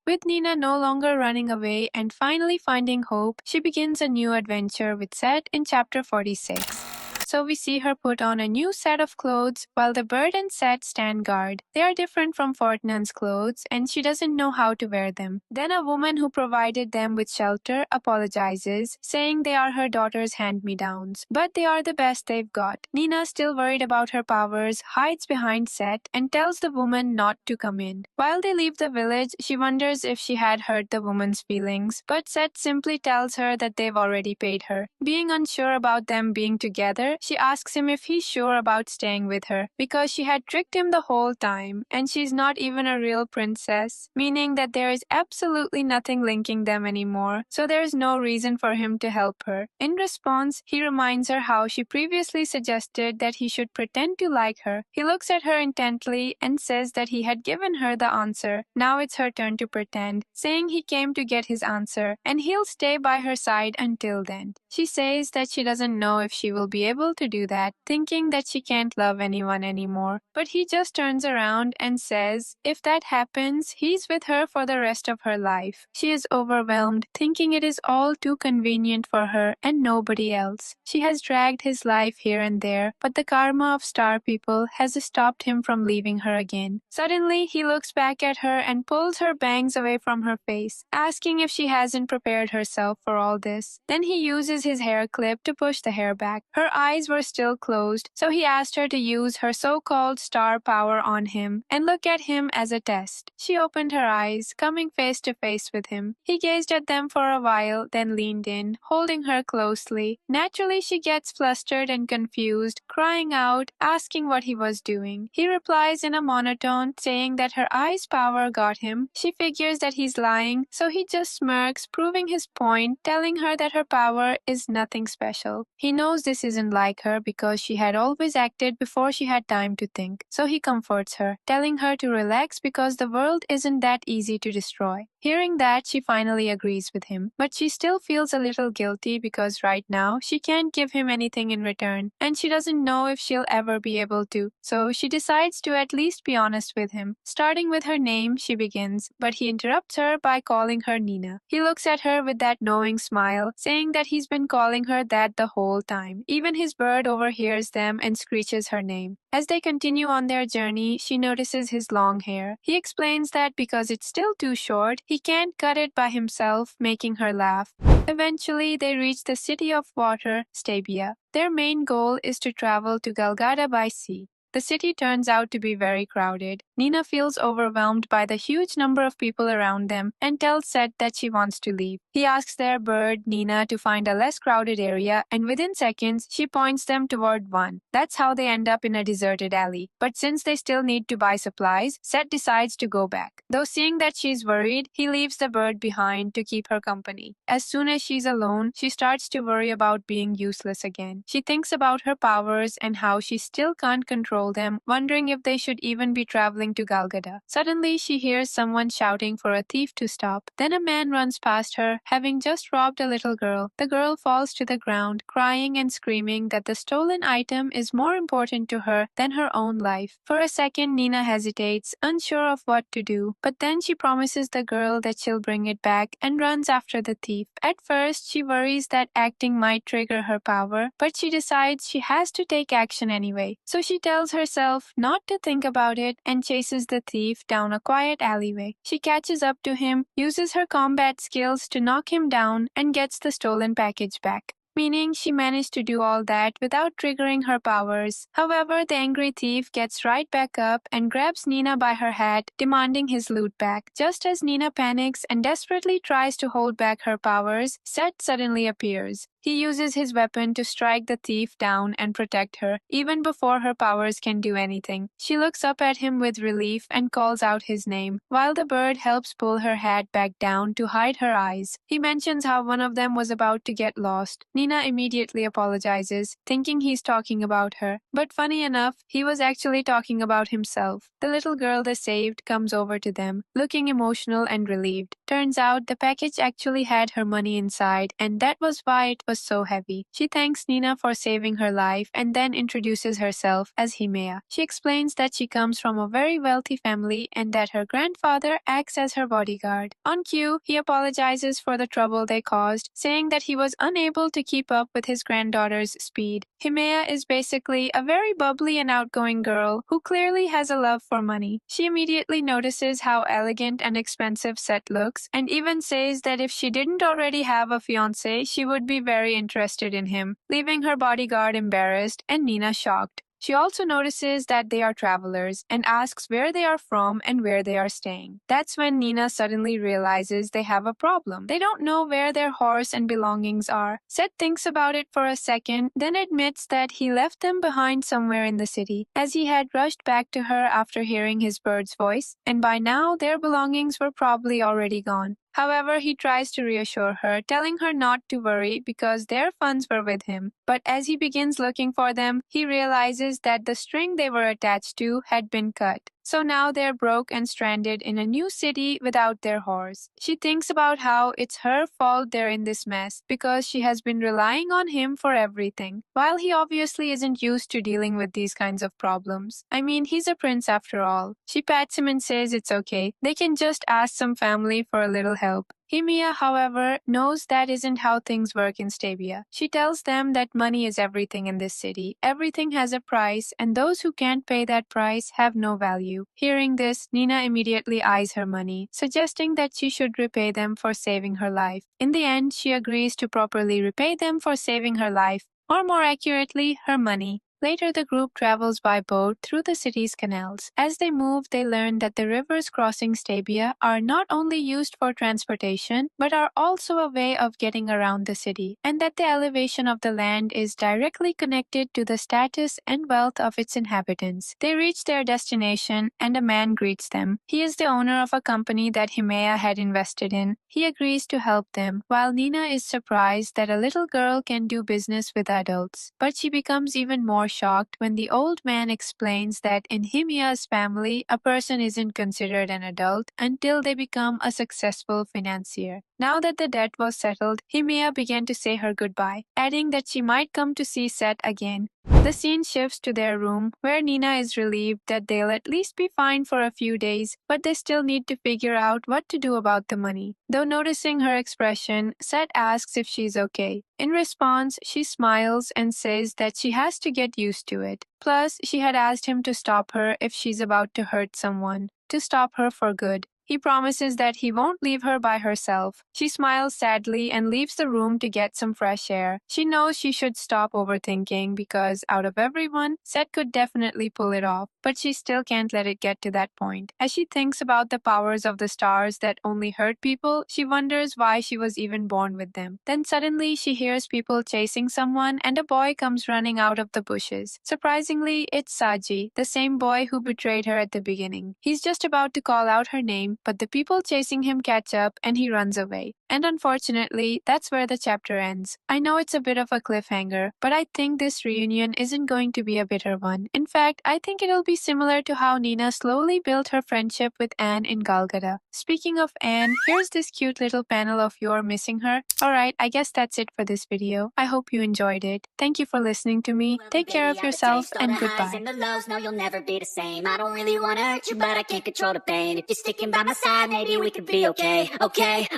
With Nina no longer running away and finally finding hope, she begins a new adventure with Sett in chapter 46. So we see her put on a new set of clothes while the bird and Sett stand guard. They are different from Fortnum's clothes and she doesn't know how to wear them. Then a woman who provided them with shelter apologizes, saying they are her daughter's hand-me-downs, but they are the best they've got. Nina, still worried about her powers, hides behind Sett and tells the woman not to come in. While they leave the village, she wonders if she had hurt the woman's feelings, but Sett simply tells her that they've already paid her. Being unsure about them being together, she asks him if he's sure about staying with her, because she had tricked him the whole time, and she's not even a real princess, meaning that there is absolutely nothing linking them anymore, so there is no reason for him to help her. In response, he reminds her how she previously suggested that he should pretend to like her. He looks at her intently and says that he had given her the answer. Now it's her turn to pretend, saying he came to get his answer, and he'll stay by her side until then. She says that she doesn't know if she will be able to do that, thinking that she can't love anyone anymore. But he just turns around and says if that happens, he's with her for the rest of her life. She is overwhelmed, thinking it is all too convenient for her and nobody else. She has dragged his life here and there, but the karma of star people has stopped him from leaving her again. Suddenly, he looks back at her and pulls her bangs away from her face, asking if she hasn't prepared herself for all this. Then he uses his hair clip to push the hair back. Her eyes were still closed, so he asked her to use her so-called star power on him and look at him as a test. She opened her eyes, coming face to face with him. He gazed at them for a while, then leaned in, holding her closely. Naturally, she gets flustered and confused, crying out, asking what he was doing. He replies in a monotone, saying that her eyes' power got him. She figures that he's lying, so he just smirks, proving his point, telling her that her power is nothing special. He knows this isn't like her because she had always acted before she had time to think, so he comforts her, telling her to relax because the world isn't that easy to destroy. Hearing that, she finally agrees with him, but she still feels a little guilty because right now she can't give him anything in return, and she doesn't know if she'll ever be able to, so she decides to at least be honest with him. Starting with her name, she begins, but he interrupts her by calling her Nina. He looks at her with that knowing smile, saying that he's been calling her that the whole time. Even his bird overhears them and screeches her name. As they continue on their journey, she notices his long hair. He explains that because it's still too short, he can't cut it by himself, making her laugh. Eventually, they reach the city of water, Stabia. Their main goal is to travel to Galgada by sea. The city turns out to be very crowded. Nina feels overwhelmed by the huge number of people around them and tells Sett that she wants to leave. He asks their bird, Nina, to find a less crowded area, and within seconds, she points them toward one. That's how they end up in a deserted alley. But since they still need to buy supplies, Sett decides to go back. Though seeing that she's worried, he leaves the bird behind to keep her company. As soon as she's alone, she starts to worry about being useless again. She thinks about her powers and how she still can't control them, wondering if they should even be traveling to Galgada. Suddenly, she hears someone shouting for a thief to stop. Then a man runs past her, having just robbed a little girl. The girl falls to the ground, crying and screaming that the stolen item is more important to her than her own life. For a second, Nina hesitates, unsure of what to do, but then she promises the girl that she'll bring it back and runs after the thief. At first, she worries that acting might trigger her power, but she decides she has to take action anyway. So she tells herself not to think about it and chases the thief down a quiet alleyway. She catches up to him, uses her combat skills to knock him down, and gets the stolen package back, meaning she managed to do all that without triggering her powers. However, the angry thief gets right back up and grabs Nina by her hat, demanding his loot back. Just as Nina panics and desperately tries to hold back her powers, Sett suddenly appears. He uses his weapon to strike the thief down and protect her, even before her powers can do anything. She looks up at him with relief and calls out his name, while the bird helps pull her hat back down to hide her eyes. He mentions how one of them was about to get lost. Nina immediately apologizes, thinking he's talking about her. But funny enough, he was actually talking about himself. The little girl they saved comes over to them, looking emotional and relieved. Turns out the package actually had her money inside, and that was why it was so heavy. She thanks Nina for saving her life and then introduces herself as Himea. She explains that she comes from a very wealthy family and that her grandfather acts as her bodyguard. On cue, he apologizes for the trouble they caused, saying that he was unable to keep up with his granddaughter's speed. Himea is basically a very bubbly and outgoing girl who clearly has a love for money. She immediately notices how elegant and expensive Sett looks and even says that if she didn't already have a fiancé, she would be very interested in him, leaving her bodyguard embarrassed and Nina shocked. She also notices that they are travelers and asks where they are from and where they are staying. That's when Nina suddenly realizes they have a problem. They don't know where their horse and belongings are. Sett thinks about it for a second, then admits that he left them behind somewhere in the city, as he had rushed back to her after hearing his bird's voice, and by now their belongings were probably already gone. However, he tries to reassure her, telling her not to worry because their funds were with him. But as he begins looking for them, he realizes that the string they were attached to had been cut. So now they're broke and stranded in a new city without their horse. She thinks about how it's her fault they're in this mess because she has been relying on him for everything, while he obviously isn't used to dealing with these kinds of problems. I mean, he's a prince after all. She pats him and says it's okay. They can just ask some family for a little help. Himea, however, knows that isn't how things work in Stabia. She tells them that money is everything in this city. Everything has a price, and those who can't pay that price have no value. Hearing this, Nina immediately eyes her money, suggesting that she should repay them for saving her life. In the end, she agrees to properly repay them for saving her life, or more accurately, her money. Later, the group travels by boat through the city's canals. As they move, they learn that the rivers crossing Stabia are not only used for transportation, but are also a way of getting around the city, and that the elevation of the land is directly connected to the status and wealth of its inhabitants. They reach their destination, and a man greets them. He is the owner of a company that Himea had invested in. He agrees to help them, while Nina is surprised that a little girl can do business with adults. But she becomes even more shocked when the old man explains that in Himea's family, a person isn't considered an adult until they become a successful financier. Now that the debt was settled, Himea began to say her goodbye, adding that she might come to see Sett again. The scene shifts to their room, where Nina is relieved that they'll at least be fine for a few days, but they still need to figure out what to do about the money. Though noticing her expression, Sett asks if she's okay. In response, she smiles and says that she has to get used to it. Plus, she had asked him to stop her if she's about to hurt someone, to stop her for good. He promises that he won't leave her by herself. She smiles sadly and leaves the room to get some fresh air. She knows she should stop overthinking because out of everyone, Sett could definitely pull it off, but she still can't let it get to that point. As she thinks about the powers of the stars that only hurt people, she wonders why she was even born with them. Then suddenly she hears people chasing someone and a boy comes running out of the bushes. Surprisingly, it's Saji, the same boy who betrayed her at the beginning. He's just about to call out her name, but the people chasing him catch up and he runs away. And unfortunately, that's where the chapter ends. I know it's a bit of a cliffhanger, but I think this reunion isn't going to be a bitter one. In fact, I think it'll be similar to how Nina slowly built her friendship with Anne in Golgotha. Speaking of Anne, here's this cute little panel of You're Missing Her. Alright, I guess that's it for this video. I hope you enjoyed it. Thank you for listening to me. Take care of yourself and goodbye. And the lows, no, you'll never be the same. I don't really wanna hurt you, but I can't control the pain. If you're sticking by my side, maybe we could be okay. Okay,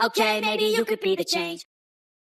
maybe you could be the change.